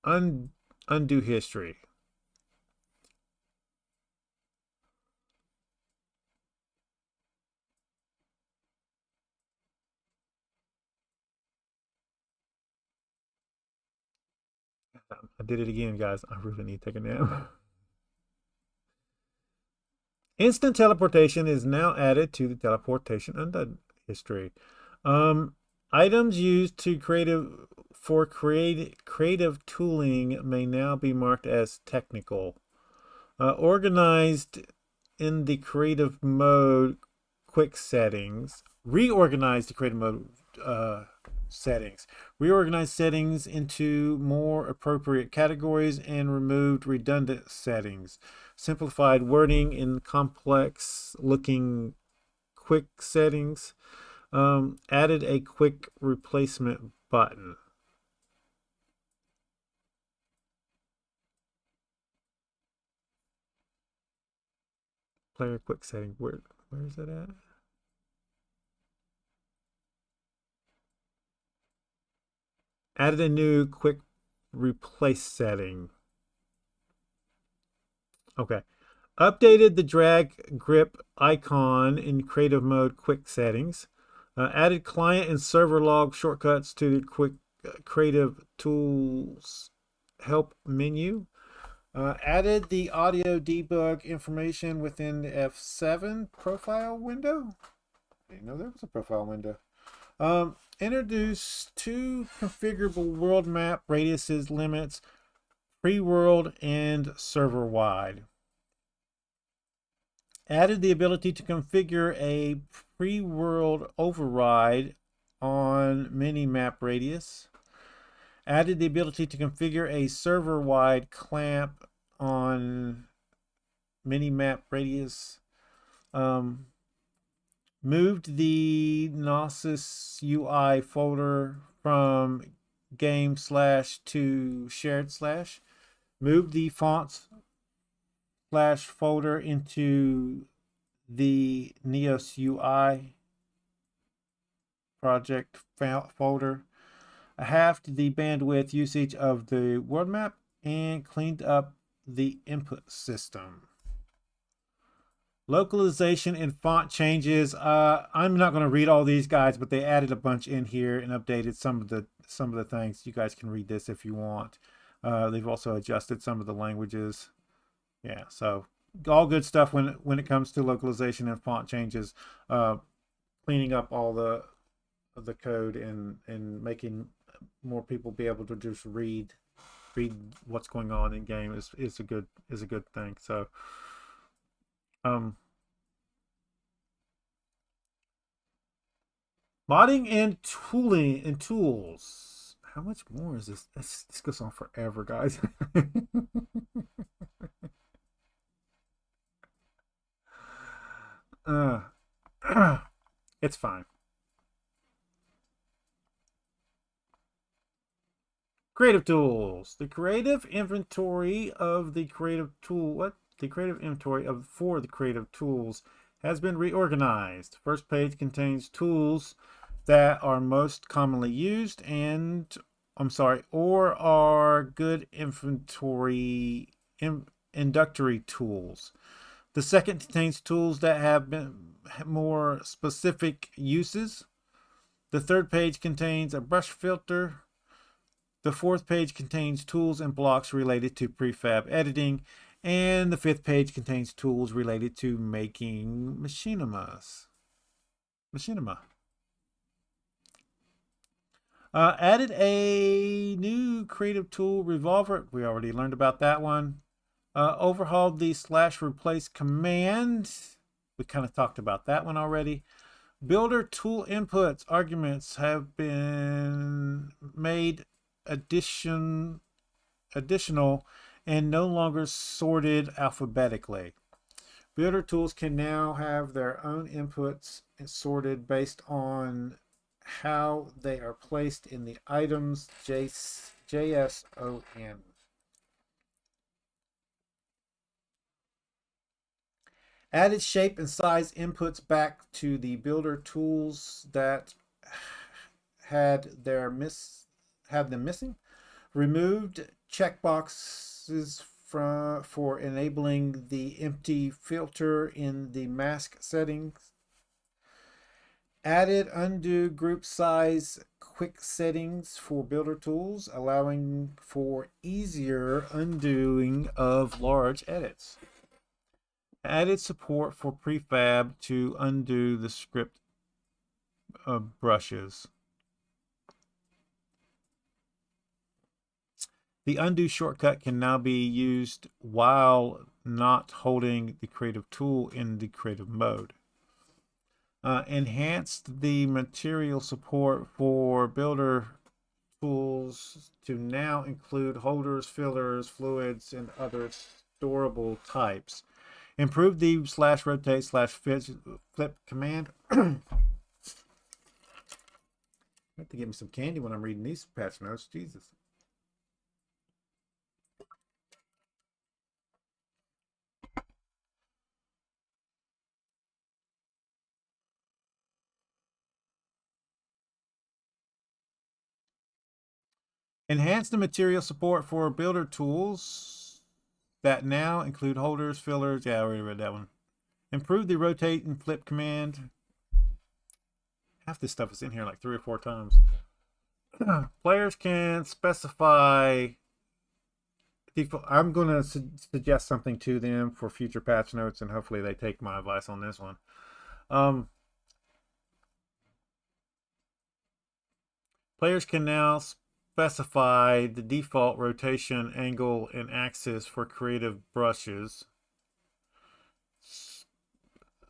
undo history. I did it again, guys. I really need to take a nap. Instant teleportation is now added to the teleportation undo history. Items used to creative tooling may now be marked as technical. Organized in the creative mode quick settings. Reorganized the creative mode settings. Reorganized settings into more appropriate categories and removed redundant settings. Simplified wording in complex looking quick settings. Added a quick replacement button. Player quick setting. Where is it at? Added a new quick replace setting. Okay. Updated the drag grip icon in creative mode quick settings. Added client and server log shortcuts to the quick creative tools help menu. Added the audio debug information within the F7 profile window. I didn't know there was a profile window. Introduced two configurable world map radiuses limits, pre-world and server-wide. Added the ability to configure a pre-world override on mini-map radius. Added the ability to configure a server-wide clamp on mini-map radius. Moved the Gnosis UI folder from game / to shared /. Moved the fonts / folder into the Neos UI project folder. Halved the bandwidth usage of the world map and cleaned up the input system. Localization and font changes. I'm not going to read all these guys, but they added a bunch in here and updated some of the things. You guys can read this if you want. They've also adjusted some of the languages. Yeah, so all good stuff when it comes to localization and font changes. Cleaning up all the code and making more people be able to just read what's going on in game is a good thing. So modding and tools. How much more is this? This goes on forever, guys. It's fine. Creative tools. The creative inventory of the creative tool. The creative inventory for the creative tools has been reorganized. First page contains tools that are most commonly used or are good inventory inductory tools. The second contains tools that have been more specific uses. The third page contains a brush filter. The fourth page contains tools and blocks related to prefab editing. And the fifth page contains tools related to making machinima. Added a new creative tool, Revolver. We already learned about that one. Overhauled the /replace command. We kind of talked about that one already. Builder tool inputs arguments have been made additional and no longer sorted alphabetically. Builder tools can now have their own inputs sorted based on how they are placed in the items JSON. Added shape and size inputs back to the builder tools that had them missing. Removed checkboxes for enabling the empty filter in the mask settings. Added undo group size quick settings for builder tools, allowing for easier undoing of large edits. Added support for prefab to undo the script brushes. The undo shortcut can now be used while not holding the creative tool in the creative mode. Enhanced the material support for builder tools to now include holders, fillers, fluids, and other storable types. Improve the /rotate/flip command. I have to get me some candy when I'm reading these patch notes. Jesus. Enhance the material support for builder tools that now include holders, fillers. Yeah, I already read that one. Improve the rotate and flip command. Half this stuff is in here like 3 or 4 times. Players can specify default. I'm going to suggest something to them for future patch notes, and hopefully they take my advice on this one. Players can now specify the default rotation, angle, and axis for creative brushes.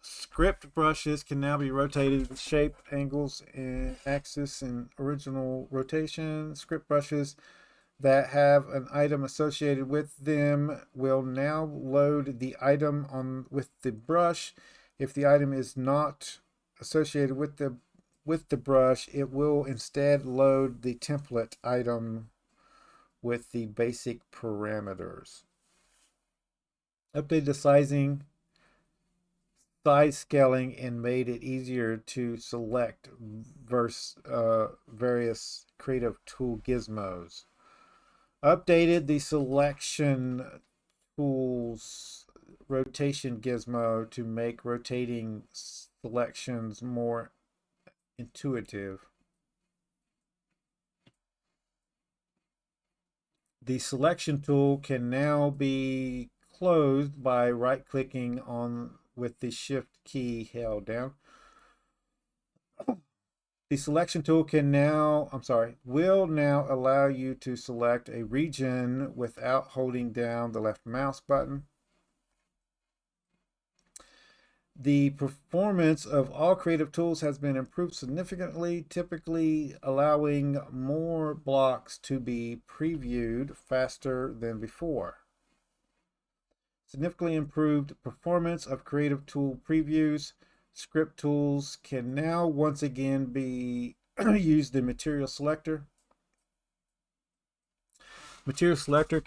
Script brushes can now be rotated with shape, angles, and axis and original rotation. Script brushes that have an item associated with them will now load the item on with the brush. If the item is not associated with the brush, it will instead load the template item with the basic parameters. Updated the size scaling and made it easier to select various creative tool gizmos. Updated the selection tools rotation gizmo to make rotating selections more intuitive. The selection tool can now be closed by right-clicking on with the shift key held down. The selection tool will now allow you to select a region without holding down the left mouse button. The performance of all creative tools has been improved significantly, typically allowing more blocks to be previewed faster than before. Significantly improved performance of creative tool previews. Script tools can now once again be use the material selector. Material selector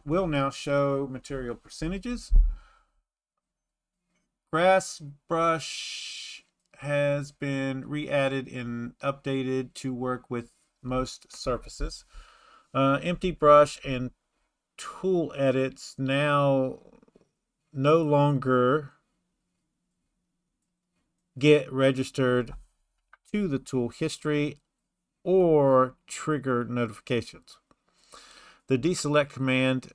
will now show material percentages. Grass brush has been re-added and updated to work with most surfaces. Empty brush and tool edits now no longer get registered to the tool history or trigger notifications. The deselect command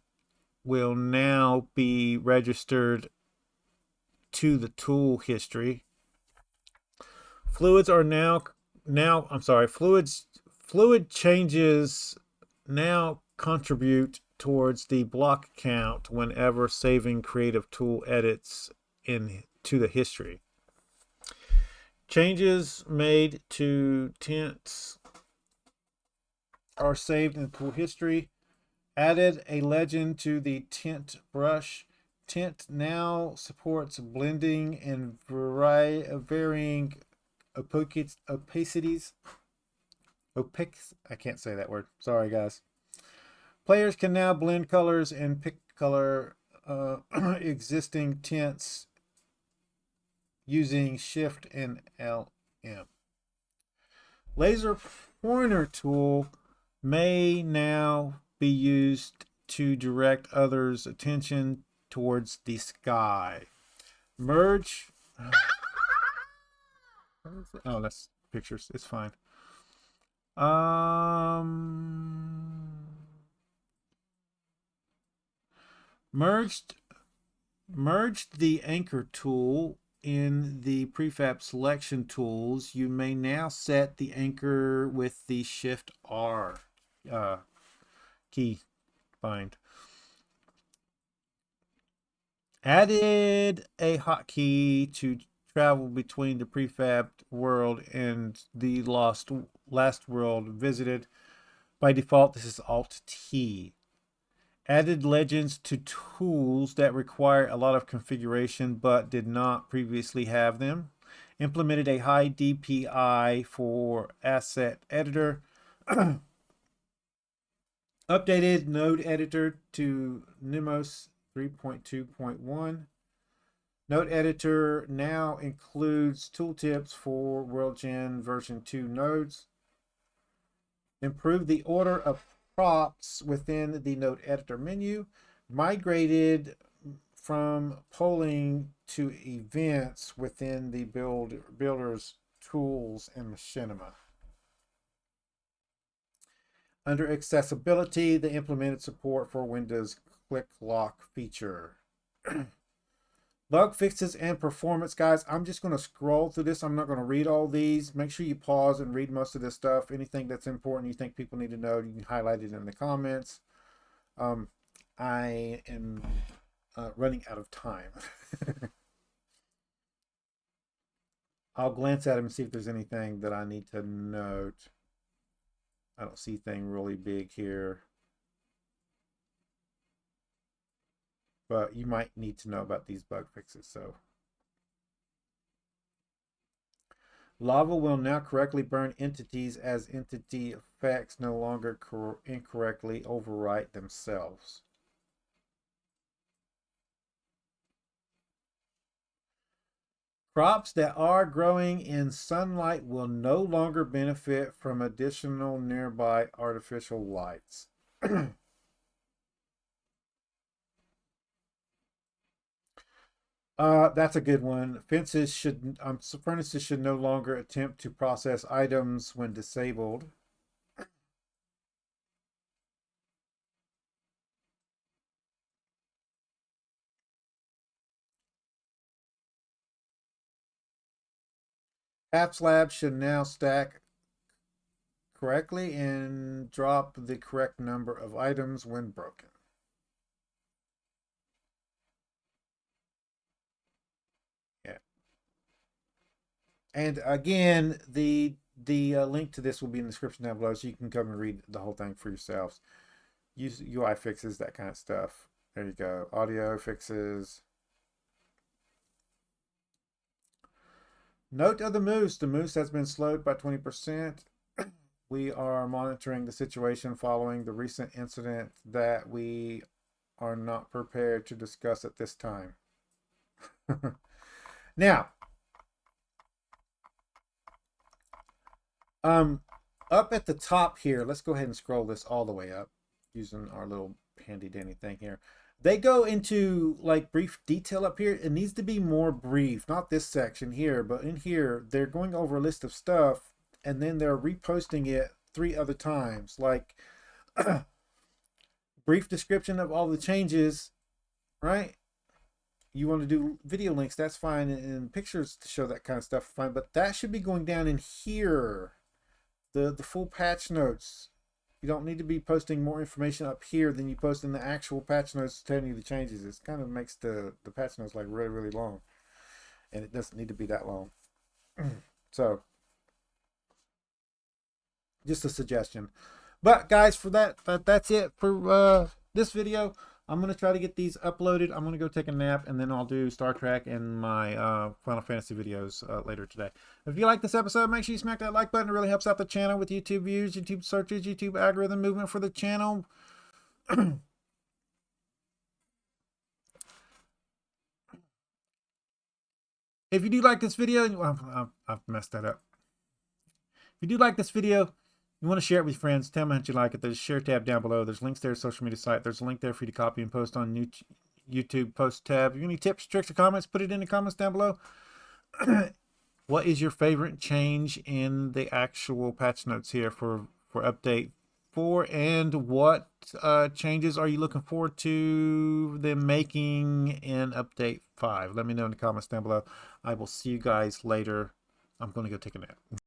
will now be registered to the tool history. Fluid changes now contribute towards the block count whenever saving creative tool edits to the history. Changes made to tints are saved in the tool history. Added a legend to the tint brush. Tint now supports blending and varying opacities. I can't say that word. Sorry, guys. Players can now blend colors and pick color existing tints using Shift and LM. Laser pointer tool may now be used to direct others' attention towards the sky. Merge. Oh, that's pictures. It's fine. Merged the anchor tool in the prefab selection tools. You may now set the anchor with the Shift R key bind. Added a hotkey to travel between the prefabbed world and the last world visited. By default, this is Alt T. Added legends to tools that require a lot of configuration but did not previously have them. Implemented a high DPI for asset editor. Updated node editor to Nemos 3.2.1. Node editor now includes tooltips for WorldGen version 2 nodes. Improved the order of props within the node editor menu. Migrated from polling to events within the builder's tools and machinima. Under accessibility, they implemented support for Windows Quick Lock feature. Bug fixes and performance, guys. I'm just going to scroll through this. I'm not going to read all these. Make sure you pause and read most of this stuff. Anything that's important you think people need to know, you can highlight it in the comments. I am running out of time. I'll glance at them and see if there's anything that I need to note. I don't see anything really big here. But you might need to know about these bug fixes. So Lava will now correctly burn entities as entity effects no longer incorrectly overwrite themselves. Crops that are growing in sunlight will no longer benefit from additional nearby artificial lights. That's a good one. Fences should, furnaces should no longer attempt to process items when disabled. Half slabs should now stack correctly and drop the correct number of items when broken. Yeah. And again, the link to this will be in the description down below, so you can come and read the whole thing for yourselves. Use UI fixes, that kind of stuff. There you go. Audio fixes. Note of the moose. The moose has been slowed by 20%. We are monitoring the situation following the recent incident that we are not prepared to discuss at this time. Now, up at the top here, let's go ahead and scroll this all the way up using our little handy dandy thing here. They go into like brief detail up here. It needs to be more brief, not this section here, but in here, they're going over a list of stuff and then they're reposting it 3 other times. Like brief description of all the changes, right? You want to do video links, that's fine, and pictures to show that kind of stuff, fine, but that should be going down in here. The full patch notes. You don't need to be posting more information up here than you post in the actual patch notes telling you the changes. It kind of makes the patch notes like really, really long. And it doesn't need to be that long. So, just a suggestion. But guys, for that's it for this video. I'm going to try to get these uploaded. I'm going to go take a nap, and then I'll do Star Trek and my Final Fantasy videos later today. If you like this episode, make sure you smack that like button. It really helps out the channel with YouTube views, YouTube searches, YouTube algorithm movement for the channel. If you do like this video, I've messed that up. If you do like this video, you want to share it with friends, tell them how you like it. There's a share tab down below. There's links there to social media site. There's a link there for you to copy and post on YouTube post tab. If you have any tips, tricks, or comments, put it in the comments down below. What is your favorite change in the actual patch notes here for update 4? And what changes are you looking forward to them making in update 5? Let me know in the comments down below. I will see you guys later. I'm going to go take a nap.